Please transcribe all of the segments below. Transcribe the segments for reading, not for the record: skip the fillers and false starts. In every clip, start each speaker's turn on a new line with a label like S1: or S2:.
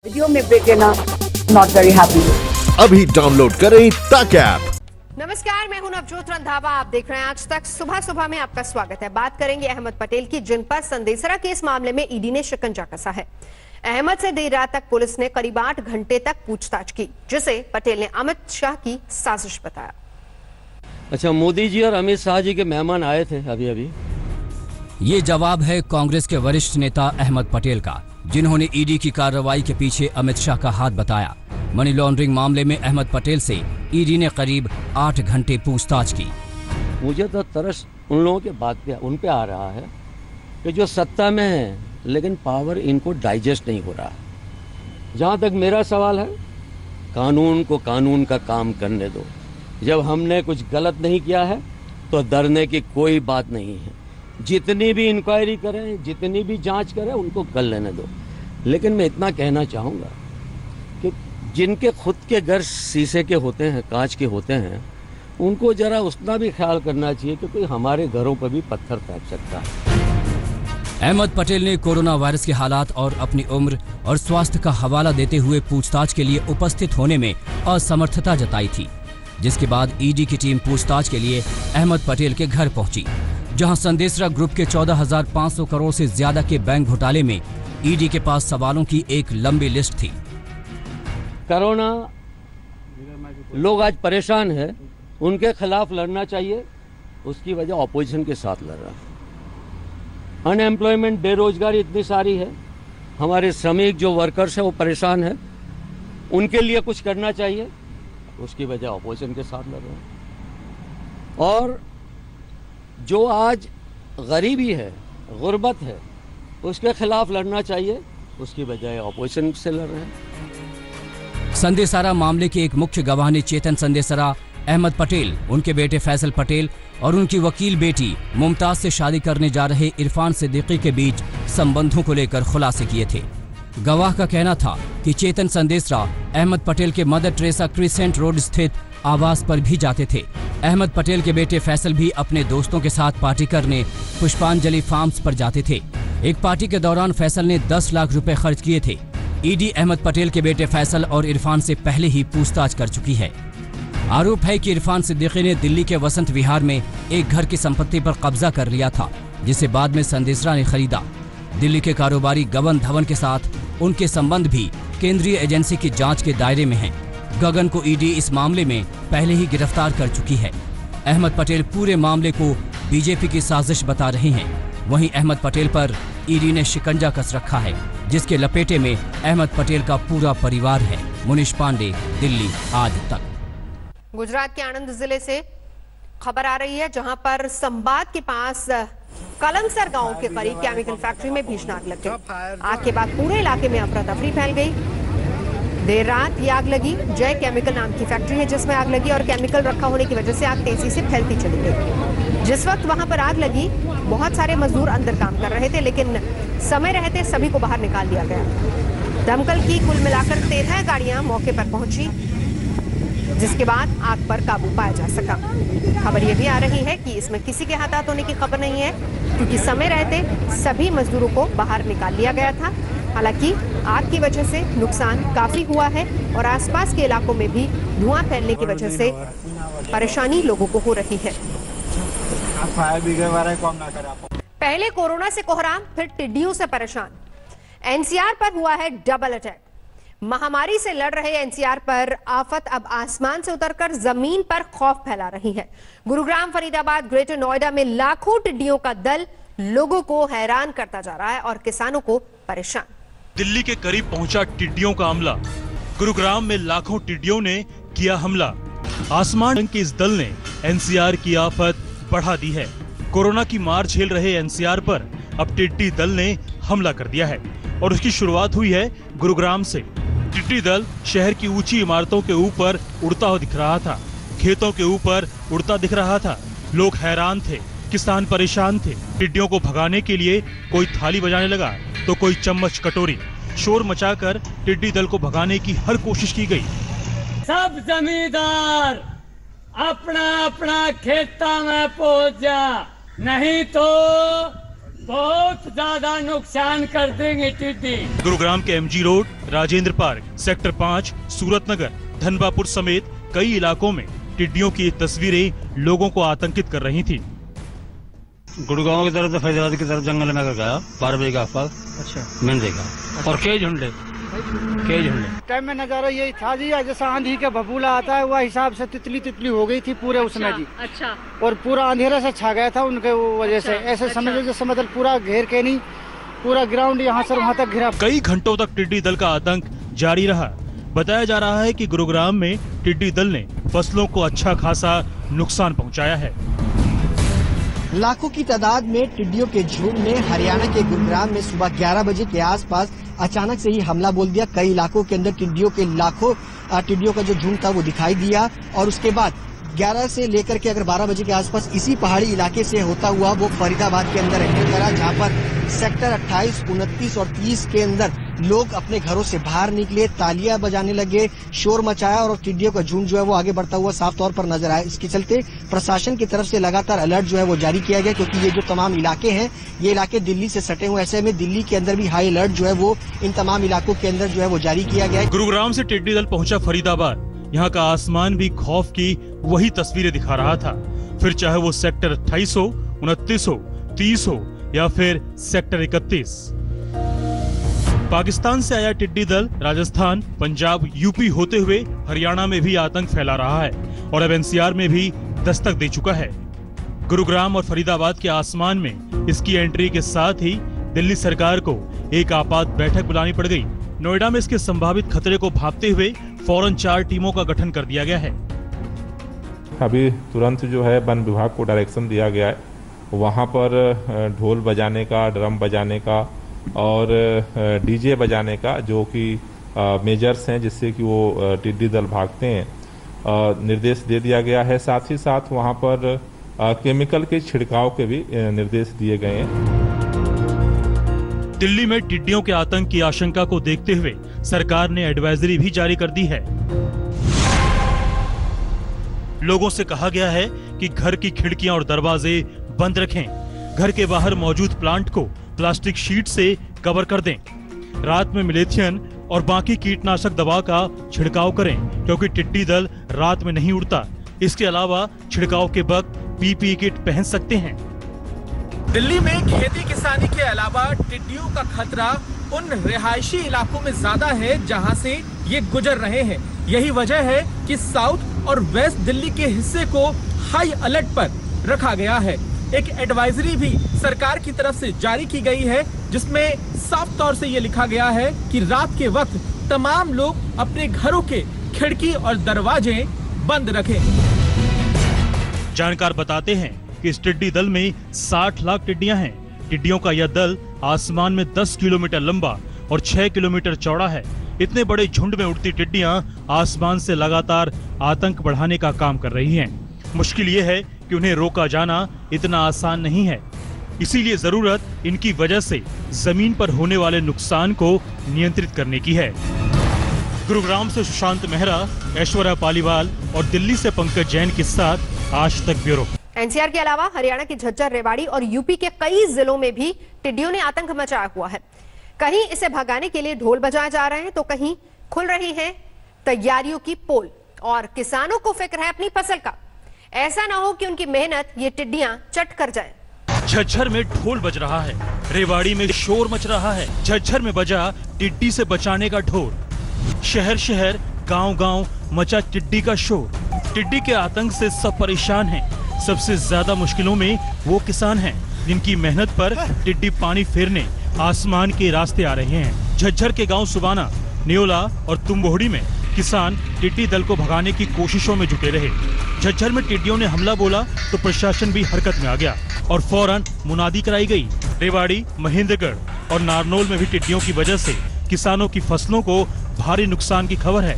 S1: Video में break लेना not very happy.
S2: अभी डाउनलोड करें तक ऐप।
S3: नमस्कार, मैं हूं नवजोत रंधावा। आप देख रहे हैं आज तक। सुबह सुबह में आपका स्वागत है। बात करेंगे अहमद पटेल की, जिन पर संदेसरा केस मामले में ईडी ने शिकंजा कसा है। अहमद से देर रात तक पुलिस ने करीब 8 घंटे तक पूछताछ की, जिसे पटेल ने अमित शाह की साजिश बताया।
S4: अच्छा, मोदी जी और अमित शाह जी के मेहमान आए थे अभी।
S5: ये जवाब है कांग्रेस के वरिष्ठ नेता अहमद पटेल का, जिन्होंने ईडी की कार्रवाई के पीछे अमित शाह का हाथ बताया। मनी लॉन्ड्रिंग मामले में अहमद पटेल से ईडी ने करीब 8 घंटे पूछताछ की।
S4: मुझे तो तरस उन लोगों के बात पे उन पे आ रहा है कि जो सत्ता में है लेकिन पावर इनको डाइजेस्ट नहीं हो रहा है। जहाँ तक मेरा सवाल है, कानून को कानून का काम करने दो। जब हमने कुछ गलत नहीं किया है तो डरने की कोई बात नहीं है। जितनी भी इंक्वायरी करें, जितनी भी जांच करें, उनको कर लेने दो। लेकिन मैं इतना कहना चाहूँगा कि जिनके खुद के घर शीशे के होते हैं, कांच के होते हैं, उनको जरा उतना भी ख्याल करना चाहिए कि कोई हमारे घरों पर भी पत्थर फेंक सकता है।
S5: अहमद पटेल ने कोरोना वायरस के हालात और अपनी उम्र और स्वास्थ्य का हवाला देते हुए पूछताछ के लिए उपस्थित होने में असमर्थता जताई थी, जिसके बाद ईडी की टीम पूछताछ के लिए अहमद पटेल के घर पहुंची, जहां संदेसरा ग्रुप के 14,500 करोड़ से ज्यादा के बैंक घोटाले में ईडी के पास सवालों की एक लंबी लिस्ट थी।
S4: कोरोना लोग आज परेशान हैं, उनके खिलाफ लड़ना चाहिए। उसकी वजह ऑपोजिशन के साथ लड़ रहा है। अनएम्प्लॉयमेंट, बेरोजगारी इतनी सारी है, हमारे श्रमिक जो वर्कर्स हैं वो परेशान है, उनके लिए कुछ करना चाहिए। उसकी वजह ऑपोजिशन के साथ लड़ रहे हैं। और जो आज गरीबी है, गुर्बत है, उसके खिलाफ लड़ना चाहिए। उसकी बजाय ऑपोजिशन से लड़ रहे हैं।
S5: संदेसरा मामले के एक मुख्य गवाह ने चेतन संदेसरा, अहमद पटेल, उनके बेटे फैसल पटेल और उनकी वकील बेटी मुमताज से शादी करने जा रहे इरफान सिद्दीकी के बीच संबंधों को लेकर खुलासे किए थे। गवाह का कहना था कि चेतन संदेसरा अहमद पटेल के मदर टेरेसा क्रिसेंट रोड स्थित आवास पर भी जाते थे। अहमद पटेल के बेटे फैसल भी अपने दोस्तों के साथ पार्टी करने पुष्पांजलि फार्म्स पर जाते थे। एक पार्टी के दौरान फैसल ने 10 लाख रुपए खर्च किए थे। ईडी अहमद पटेल के बेटे फैसल और इरफान से पहले ही पूछताछ कर चुकी है। आरोप है कि इरफान सिद्दीकी ने दिल्ली के वसंत विहार में एक घर की संपत्ति पर कब्जा कर लिया था, जिसे बाद में संदेसरा ने खरीदा। दिल्ली के कारोबारी गगन धवन के साथ उनके संबंध भी केंद्रीय एजेंसी की जांच के दायरे में हैं। गगन को ईडी इस मामले में पहले ही गिरफ्तार कर चुकी है। अहमद पटेल पूरे मामले को बीजेपी की साजिश बता रहे हैं। वहीं अहमद पटेल पर ईडी ने शिकंजा कस रखा है, जिसके लपेटे में अहमद पटेल का पूरा परिवार है। मुनीश पांडे, दिल्ली आज तक।
S3: गुजरात के आणंद जिले से खबर आ रही है, जहां पर संबाद के पास कलंसर गांव के करीब केमिकल फैक्ट्री में भीषण आग लग गई। आग के बाद पूरे इलाके में अफरा तफरी फैल गई। देर रात ये आग लगी। जय केमिकल नाम की फैक्ट्री है जिसमें आग लगी, और केमिकल रखा होने की वजह से आग तेजी से फैलती चली गई। जिस वक्त वहां पर आग लगी, बहुत सारे मजदूर अंदर काम कर रहे थे, लेकिन समय रहते सभी को बाहर निकाल दिया गया। दमकल की कुल मिलाकर 13 गाड़ियां मौके पर पहुंची, जिसके बाद आग पर काबू पाया जा सका। खबर यह भी आ रही है कि इसमें किसी के हाथ होने की खबर नहीं है, क्योंकि समय रहते सभी मजदूरों को बाहर निकाल लिया गया था। हालांकि आग की वजह से नुकसान काफी हुआ है और आसपास के इलाकों में भी धुआं फैलने की वजह से परेशानी लोगों को हो रही है। पहले कोरोना से कोहराम, फिर टिड्डियों से परेशान। एनसीआर पर हुआ है डबल अटैक। महामारी से लड़ रहे एनसीआर पर आफत अब आसमान से उतरकर जमीन पर खौफ फैला रही है। गुरुग्राम, फरीदाबाद, ग्रेटर नोएडा में लाखों टिड्डियों का दल लोगों को हैरान करता जा रहा है और किसानों को परेशान।
S6: दिल्ली के करीब पहुंचा टिड्डियों का हमला। गुरुग्राम में लाखों टिड्डियों ने किया हमला। आसमान के इस दल ने एनसीआर की आफत बढ़ा दी है। कोरोना की मार झेल रहे एनसीआर पर अब टिड्डी दल ने हमला कर दिया है, और उसकी शुरुआत हुई है गुरुग्राम से। टिड्डी दल शहर की ऊंची इमारतों के ऊपर उड़ता हुआ दिख रहा था, खेतों के ऊपर उड़ता दिख रहा था। लोग हैरान थे, किसान परेशान थे। टिड्डियों को भगाने के लिए कोई थाली बजाने लगा तो कोई चम्मच कटोरी। शोर मचाकर टिड्डी दल को भगाने की हर कोशिश की गई।
S7: सब जमींदार अपना अपना खेता में पहुंच जा, नहीं तो बहुत ज्यादा नुकसान कर देंगे टिड्डी।
S6: गुरुग्राम के MG road, Rajendra park, sector 5, सूरत नगर, धनबापुर समेत कई इलाकों में टिड्डियों की तस्वीरें लोगों को आतंकित कर रही थी।
S8: गुड़गांव की तरफ से फैजाबाद की तरफ जंगल में गया 12 बजे के आसपास। अच्छा, मैंने देखा और कई झुंडे
S9: टाइम में नजारा यही था जी, जैसा आंधी का भभूला आता है वह हिसाब से तितली हो गई थी पूरे उसमें जी।
S10: अच्छा।
S9: और पूरा अंधेरा से छा गया था उनके वजह से। ऐसे समझ जैसे मतलब पूरा घेर के नहीं, पूरा ग्राउंड यहाँ से वहाँ तक घिरा।
S6: कई घंटों तक टिड्डी दल का आतंक जारी रहा। बताया जा रहा है कि गुरुग्राम में टिड्डी दल ने फसलों को अच्छा खासा नुकसान पहुंचाया है।
S11: लाखों की तादाद में टिड्डियों के झुंड ने हरियाणा के गुरुग्राम में सुबह 11 बजे के आसपास अचानक से ही हमला बोल दिया। कई इलाकों के अंदर टिड्डियों के लाखों टिड्डियों का जो झुंड था वो दिखाई दिया और उसके बाद 11 से लेकर के अगर 12 बजे के आसपास इसी पहाड़ी इलाके से होता हुआ वो फरीदाबाद के अंदर एंटर करा, जहाँ पर सेक्टर 28, 29 और 30 के अंदर लोग अपने घरों से बाहर निकले, तालियां बजाने लगे, शोर मचाया और टिड्डियों का झुंड जो है वो आगे बढ़ता हुआ साफ तौर पर नजर आया। इसके चलते प्रशासन की तरफ से लगातार अलर्ट जो है वो जारी किया गया, क्योंकि ये जो तमाम इलाके हैं ये इलाके दिल्ली से सटे हुए। ऐसे में दिल्ली के अंदर भी हाई अलर्ट जो है वो इन तमाम इलाकों के अंदर जो है वो जारी किया गया है।
S6: गुरुग्राम से टिड्डी दल पहुंचा फरीदाबाद। यहाँ का आसमान भी खौफ की वही तस्वीरें दिखा रहा था। फिर चाहे वो सेक्टर 28 हो, 29 हो, 30 हो या फिर सेक्टर 31। पाकिस्तान से आया टिड्डी दल राजस्थान, पंजाब, यूपी होते हुए हरियाणा में भी आतंक फैला रहा है और अब एनसीआर में भी दस्तक दे चुका है। गुरुग्राम और फरीदाबाद के आसमान में इसकी एंट्री के साथ ही दिल्ली सरकार को एक आपात बैठक बुलानी पड़ गई। नोएडा में इसके संभावित खतरे को भांपते हुए फौरन 4 टीमों का गठन कर दिया गया है।
S12: अभी तुरंत जो है वन विभाग को डायरेक्शन दिया गया है, वहाँ पर ढोल बजाने का, ड्रम बजाने का और डीजे बजाने का, जो कि मेजर्स हैं जिससे कि वो टिड्डी दल भागते हैं, निर्देश दे दिया गया है। साथ ही साथ वहाँ पर केमिकल के छिड़काव के भी निर्देश दिए गए हैं।
S6: दिल्ली में टिड्डियों के आतंक की आशंका को देखते हुए सरकार ने एडवाइजरी भी जारी कर दी है। लोगों से कहा गया है कि घर की खिड़कियां और दरवाजे बंद रखें, घर के बाहर मौजूद प्लांट को प्लास्टिक शीट से कवर कर दें, रात में मिलेथियन और बाकी कीटनाशक दवा का छिड़काव करें क्योंकि टिड्डी दल रात में नहीं उड़ता। इसके अलावा छिड़काव के वक्त पीपीई किट पहन सकते हैं।
S13: दिल्ली में खेती किसानी के अलावा टिड्डियों का खतरा उन रिहायशी इलाकों में ज्यादा है जहां से ये गुजर रहे हैं। यही वजह है कि साउथ और वेस्ट दिल्ली के हिस्से को हाई अलर्ट पर रखा गया है। एक एडवाइजरी भी सरकार की तरफ से जारी की गई है जिसमें साफ तौर से ये लिखा गया है कि रात के वक्त तमाम लोग अपने घरों के खिड़की और दरवाजे बंद रखें।
S6: जानकार बताते हैं कि इस टिड्डी दल में 60 लाख टिड्डियां हैं। टिड्डियों का यह दल आसमान में 10 किलोमीटर लंबा और 6 किलोमीटर चौड़ा है। इतने बड़े झुंड में उड़ती टिड्डियां आसमान से लगातार आतंक बढ़ाने का काम कर रही हैं। मुश्किल ये है कि उन्हें रोका जाना इतना आसान नहीं है, इसीलिए जरूरत इनकी वजह से जमीन पर होने वाले नुकसान को नियंत्रित करने की है। गुरुग्राम से सुशांत मेहरा, ऐश्वर्या पालीवाल और दिल्ली से पंकज जैन के साथ आज तक ब्यूरो।
S3: एनसीआर के अलावा हरियाणा के झज्जर, रेवाड़ी और यूपी के कई जिलों में भी टिड्डियों ने आतंक मचाया हुआ है। कहीं इसे भगाने के लिए ढोल बजाए जा रहे हैं तो कहीं खुल रही है तैयारियों की पोल और किसानों को फिक्र है अपनी फसल का। ऐसा ना हो कि उनकी मेहनत ये टिड्डियां चट कर जाए।
S6: झज्जर में ढोल बज रहा है, रेवाड़ी में शोर मच रहा है। झज्जर में बजा टिड्डी से बचाने का ढोल, शहर शहर, गांव गांव मचा टिड्डी का शोर। टिड्डी के आतंक से सब परेशान हैं। सबसे ज्यादा मुश्किलों में वो किसान हैं जिनकी मेहनत पर टिड्डी पानी फेरने आसमान के रास्ते आ रहे हैं। झज्जर के गांव सुबाना, न्योला और तुम्बोहड़ी में किसान टिड्डी दल को भगाने की कोशिशों में जुटे रहे। झज्जर में टिड्डियों ने हमला बोला तो प्रशासन भी हरकत में आ गया और फौरन मुनादी कराई गई। रेवाड़ी, महेंद्रगढ़ और नारनौल में भी टिड्डियों की वजह से किसानों की फसलों को भारी नुकसान की खबर है।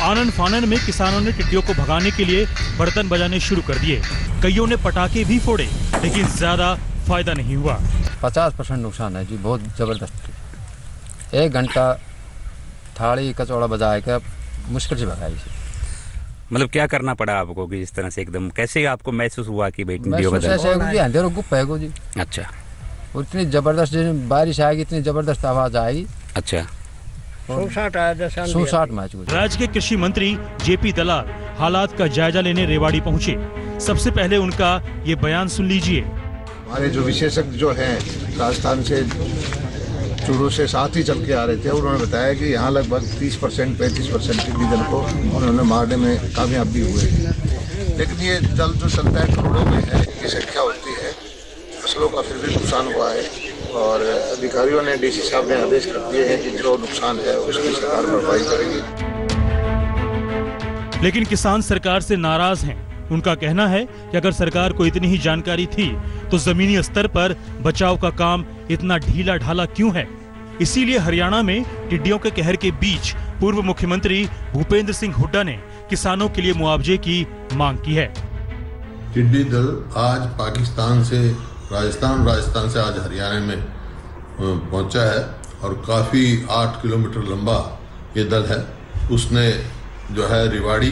S6: आनन फानन में किसानों ने टिड्डियों को भगाने के लिए बर्तन बजाने शुरू कर दिए। कईयों ने पटाखे भी फोड़े लेकिन ज्यादा फायदा नहीं हुआ।
S14: 50% नुकसान है जी, बहुत जबरदस्त। 1 घंटा थाली कचौड़ा बजा के मुश्किल से भगाई।
S15: मतलब क्या करना पड़ा आपको कि इस तरह से एकदम कैसे आपको महसूस हुआ कि भाई टिड्डियों
S14: जी?
S15: अच्छा,
S14: और इतनी ज़बरदस्त बारिश आएगी, इतनी ज़बरदस्त आवाज़ आएगी।
S15: अच्छा,
S14: सूसाट मैच हुआ।
S6: राज्य के कृषि मंत्री जेपी दलाल हालात का जायजा लेने रेवाड़ी पहुंचे। सबसे पहले उनका ये बयान सुन लीजिए।
S10: हमारे जो विशेषज्ञ जो हैं राजस्थान से शुरू से साथ ही चल के आ रहे थे, उन्होंने बताया कि यहाँ लगभग 30% 35% टिड्डी दल को उन्होंने मारने में कामयाब भी हुए। लेकिन ये दल जो चलता है करोड़ों में है, इनकी संख्या होती है, फसलों का फिर भी नुकसान हुआ है और अधिकारियों ने डीसी साहब ने आदेश कर दिए हैं कि जो नुकसान है उसकी सरकार भरपाई करेगी।
S6: लेकिन किसान सरकार से नाराज हैं। उनका कहना है कि अगर सरकार को इतनी ही जानकारी थी तो जमीनी स्तर पर बचाव का काम इतना ढीला ढाला क्यों है। इसीलिए हरियाणा में टिड्डियों के कहर के बीच पूर्व मुख्यमंत्री भूपेंद्र सिंह हुड्डा ने किसानों के लिए मुआवजे की मांग की है।
S16: टिड्डी दल आज पाकिस्तान से राजस्थान से आज हरियाणा में पहुंचा है और काफ़ी 8 किलोमीटर लंबा ये दल है। उसने जो है रेवाड़ी,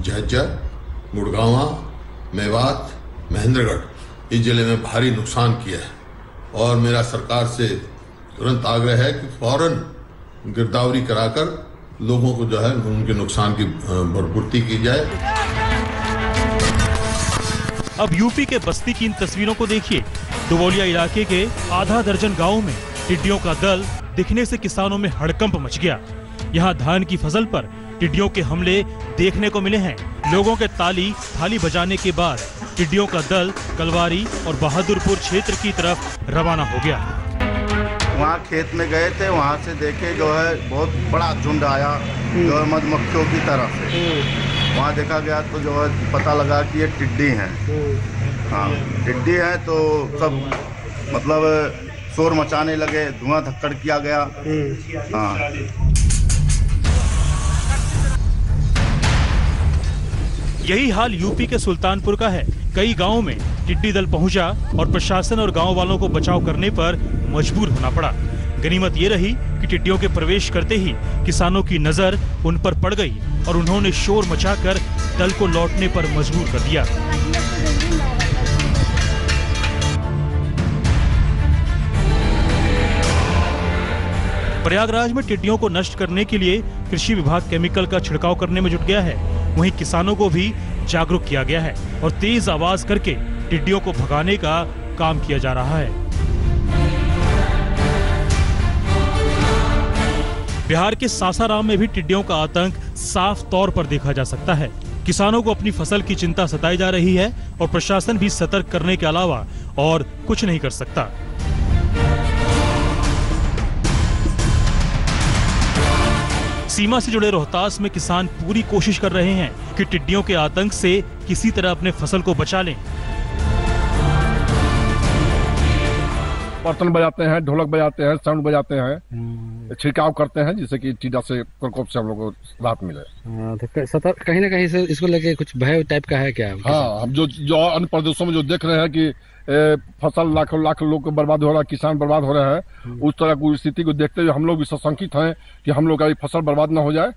S16: झज्जर, गुड़गांवा, मेवात, महेंद्रगढ़ इस जिले में भारी नुकसान किया है और मेरा सरकार से तुरंत आग्रह है कि फौरन गिरदावरी कराकर लोगों को जो है उनके नुकसान की भरपूर्ति की जाए।
S6: अब यूपी के बस्ती की इन तस्वीरों को देखिए। दुबौलिया इलाके के आधा दर्जन गांवों में टिड्डियों का दल दिखने से किसानों में हड़कंप मच गया। यहाँ धान की फसल पर टिड्डियों के हमले देखने को मिले हैं। लोगों के ताली थाली बजाने के बाद टिड्डियों का दल कलवारी और बहादुरपुर क्षेत्र की तरफ रवाना हो गया।
S17: वहाँ खेत में गए थे, वहाँ से देखे जो है बहुत बड़ा झुंड आया जो है मधुमक्खियों की तरफ से। वहाँ देखा गया तो जो है पता लगा कि ये टिड्डी हैं। हाँ, टिड्डी हैं तो सब मतलब शोर मचाने लगे, धुआं धक्कड़ किया गया। हाँ,
S6: यही हाल यूपी के सुल्तानपुर का है। कई गांवों में टिड्डी दल पहुंचा और प्रशासन और गांव वालों को बचाव करने पर मजबूर होना पड़ा। गनीमत ये रही कि टिड्डियों के प्रवेश करते ही किसानों की नजर उन पर पड़ गई और उन्होंने शोर मचाकर दल को लौटने पर मजबूर कर दिया। प्रयागराज में टिड्डियों को नष्ट करने के लिए कृषि विभाग केमिकल का छिड़काव करने में जुट गया है। वहीं किसानों को भी जागरूक किया गया है और तेज आवाज करके टिड्डियों को भगाने का काम किया जा रहा है। बिहार के सासाराम में भी टिड्डियों का आतंक साफ तौर पर देखा जा सकता है। किसानों को अपनी फसल की चिंता सताई जा रही है और प्रशासन भी सतर्क करने के अलावा और कुछ नहीं कर सकता। सीमा से जुड़े रोहतास में किसान पूरी कोशिश कर रहे हैं कि टिड्डियों के आतंक से किसी तरह अपने फसल को बचा लें।
S18: बर्तन बजाते हैं, ढोलक बजाते हैं, साउंड बजाते हैं, छिड़काव करते हैं जिससे कि टिड्डा से प्रकोप से हम लोग को राहत मिले।
S19: तो कहीं ना कहीं से इसको लेके कुछ भय टाइप का है क्या?
S18: हाँ, हम जो अन्य प्रदेशों में जो देख रहे हैं कि फसल लाख लोग को बर्बाद हो रहा है, किसान बर्बाद हो रहा है, उस तरह की स्थिति को देखते हुए हम लोग भी सशंकित हैं कि हम लोग का ये फसल बर्बाद न हो जाए।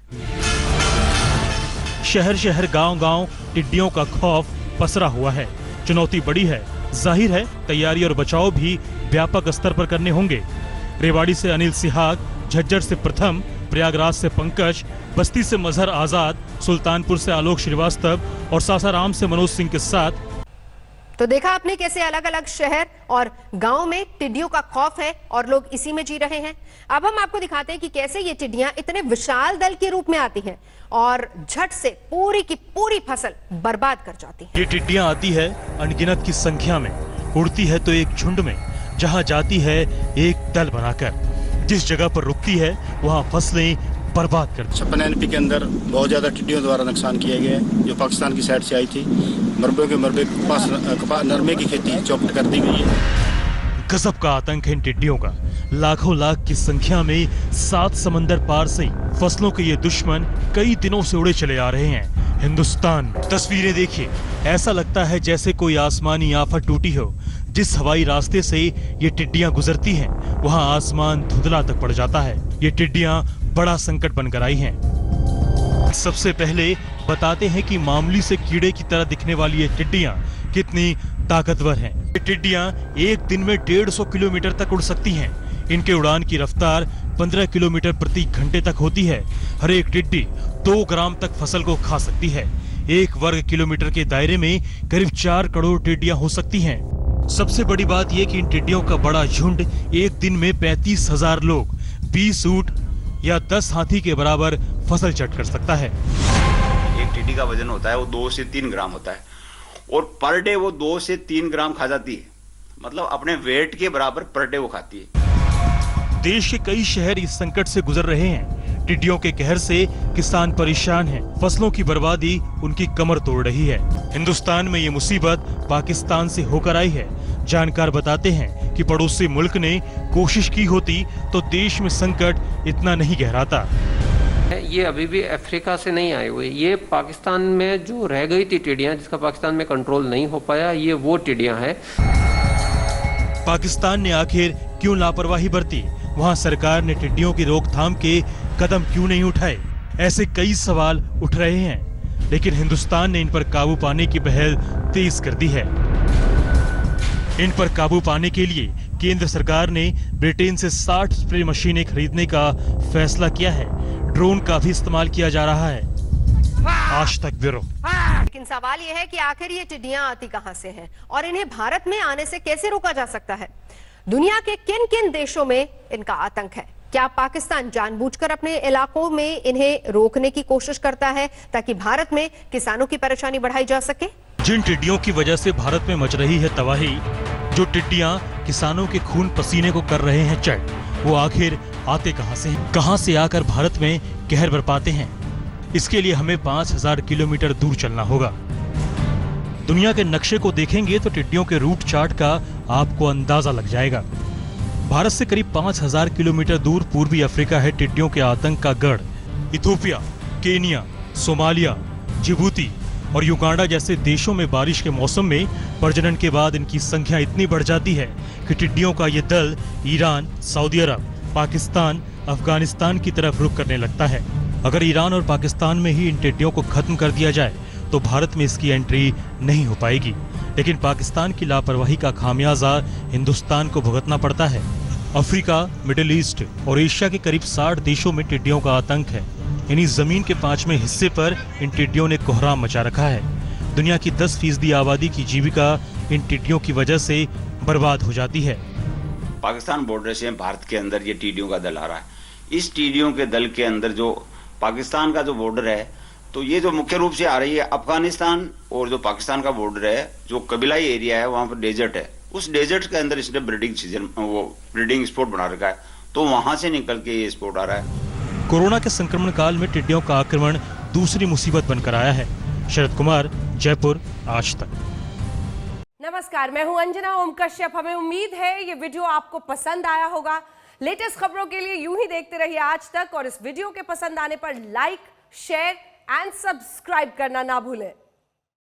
S6: शहर शहर गांव टिड्डियों का खौफ पसरा हुआ है। चुनौती बड़ी है। जाहिर है तैयारी और बचाव भी व्यापक स्तर पर करने होंगे। रेवाड़ी से अनिल सिहाग, झज्जर से प्रथम, प्रयागराज से पंकज, बस्ती से मजहर आजाद, सुल्तानपुर से आलोक श्रीवास्तव और सासाराम से मनोज सिंह के साथ।
S3: तो देखा आपने कैसे अलग अलग शहर और गांव में टिड्डियों का खौफ है और लोग इसी में जी रहे हैं। अब हम आपको दिखाते हैं कि कैसे ये टिड्डियां इतने विशाल दल के रूप में आती हैं और झट से पूरी की पूरी फसल बर्बाद कर जाती है।
S6: ये टिड्डियां आती है अनगिनत की संख्या में, उड़ती है तो एक झुंड में, जहां जाती है एक दल बनाकर, जिस जगह पर रुकती है वहां फसलें बर्बाद कर।
S17: 56 NP के अंदर बहुत ज्यादा टिड्डियों द्वारा नुकसान किए गए, जो पाकिस्तान की साइड से आई थी। मरबे कपास नरमे की खेती चौपट कर दी गई है।
S6: गजब का आतंक है इन टिड्डियों का। लाखों लाख की संख्या में 7 समंदर पार से फसलों के ये दुश्मन कई दिनों से उड़े चले आ रहे हैं हिंदुस्तान। तस्वीरें देखिए, ऐसा लगता है जैसे कोई आसमानी आफत टूटी हो। जिस हवाई रास्ते से ये टिड्डियां गुजरती हैं, वहां आसमान धुंधला तक पड़ जाता है। ये टिड्डियां बड़ा संकट बनकर आई हैं। सबसे पहले बताते हैं कि मामूली से कीड़े की तरह दिखने वाली ये टिड्डियां कितनी ताकतवर हैं। ये टिड्डियां एक दिन में 150 किलोमीटर तक उड़ सकती हैं। इनके उड़ान की रफ्तार 15 किलोमीटर प्रति घंटे तक होती है। हर एक टिड्डी 2 ग्राम तक फसल को खा सकती है। 1 वर्ग किलोमीटर के दायरे में करीब 4 करोड़ टिड्डियां हो सकती हैं। सबसे बड़ी बात यह कि इन टिड्डियों का बड़ा झुंड एक दिन में 35,000 लोग, 20 ऊंट या 10 हाथी के बराबर फसल चट कर सकता है।
S20: एक टिड्डी का वजन होता है वो 2 से 3 ग्राम होता है और पर डे वो 2 से 3 ग्राम खा जाती है, मतलब अपने वेट के बराबर पर डे वो खाती है।
S6: देश के कई शहर इस संकट से गुजर रहे हैं। टिड्डियों के कहर से किसान परेशान हैं। फसलों की बर्बादी उनकी कमर तोड़ रही है। हिंदुस्तान में ये मुसीबत पाकिस्तान से होकर आई है। जानकार बताते हैं कि पड़ोसी मुल्क ने कोशिश की होती तो देश में संकट इतना नहीं गहराता।
S21: ये अभी भी अफ्रीका से नहीं आए हुए, ये पाकिस्तान में जो रह गई थी टिड्डियां, जिसका पाकिस्तान में कंट्रोल नहीं हो पाया, ये वो टिड्डियां हैं।
S6: पाकिस्तान ने आखिर क्यों लापरवाही बरती? वहां सरकार ने टिड्डियों की रोकथाम के कदम क्यों नहीं उठाए? ऐसे कई सवाल उठ रहे हैं, लेकिन हिंदुस्तान ने इन पर काबू पाने की पहल तेज कर दी है। इन पर काबू पाने के लिए केंद्र सरकार ने ब्रिटेन से 60 स्प्रे मशीनें खरीदने का फैसला किया है। ड्रोन का भी इस्तेमाल किया जा रहा है। आज तक ब्यूरो।
S3: लेकिन सवाल यह है कि आखिर ये टिड्डियां आती कहां से हैं और इन्हें भारत में आने से कैसे रोका जा सकता है? दुनिया के किन किन देशों में इनका आतंक है? क्या पाकिस्तान जानबूझकर अपने इलाकों में इन्हें रोकने की कोशिश करता है ताकि भारत में किसानों की परेशानी बढ़ाई जा सके?
S6: जिन टिड्डियों की वजह से भारत में मच रही है तबाही, जो टिड्डियां किसानों के खून पसीने को कर रहे हैं चट, वो आखिर आते कहां से हैं? कहां से आकर भारत में कहर बरपाते हैं? इसके लिए हमें 5000 किलोमीटर दूर चलना होगा। दुनिया के नक्शे को देखेंगे तो टिड्डियों के रूट चार्ट का आपको अंदाजा लग जाएगा। भारत से करीब 5000 किलोमीटर दूर पूर्वी अफ्रीका है टिड्डियों के आतंक का गढ़। इथोपिया, केनिया, सोमालिया, जिबूती और युगांडा जैसे देशों में बारिश के मौसम में प्रजनन के बाद इनकी संख्या इतनी बढ़ जाती है कि टिड्डियों का ये दल ईरान, सऊदी अरब, पाकिस्तान, अफगानिस्तान की तरफ रुख करने लगता है। अगर ईरान और पाकिस्तान में ही इन टिड्डियों को खत्म कर दिया जाए तो भारत में इसकी एंट्री नहीं हो पाएगी, लेकिन पाकिस्तान की लापरवाही का खामियाजा हिंदुस्तान को भुगतना पड़ता है। अफ्रीका, मिडिल ईस्ट और एशिया के करीब 60 देशों में टिड्डियों का आतंक है। यानी जमीन के 5वें हिस्से पर इन टिड्डियों ने कोहराम मचा रखा है। दुनिया की 10% आबादी की जीविका इन टिड्डियों की वजह से बर्बाद हो जाती है।
S20: पाकिस्तान बॉर्डर से भारत के अंदर ये टिड्डियों का दल आ रहा है। इस टिड्डियों के दल के अंदर जो पाकिस्तान का जो बॉर्डर है, तो ये जो मुख्य रूप से आ रही है अफगानिस्तान और जो पाकिस्तान का बॉर्डर है, जो कबीलाई एरिया है, वहाँ पर डेजर्ट है। उस डेजर्ट के अंदर इसने ब्रीडिंग स्पॉट बना रखा है, तो वहां से निकल के ये स्पॉट आ रहा है।
S6: कोरोना के संक्रमण काल में टिड्डियों का आक्रमण दूसरी मुसीबत बनकर आया है। शरद कुमार, जयपुर, आज तक।
S22: नमस्कार, मैं हूं अंजना ओम कश्यप। हमें उम्मीद है ये वीडियो आपको पसंद आया होगा। लेटेस्ट खबरों के लिए यूं ही देखते रहिए आज तक और इस वीडियो के पसंद आने पर लाइक, शेयर एंड सब्सक्राइब करना ना भूलें।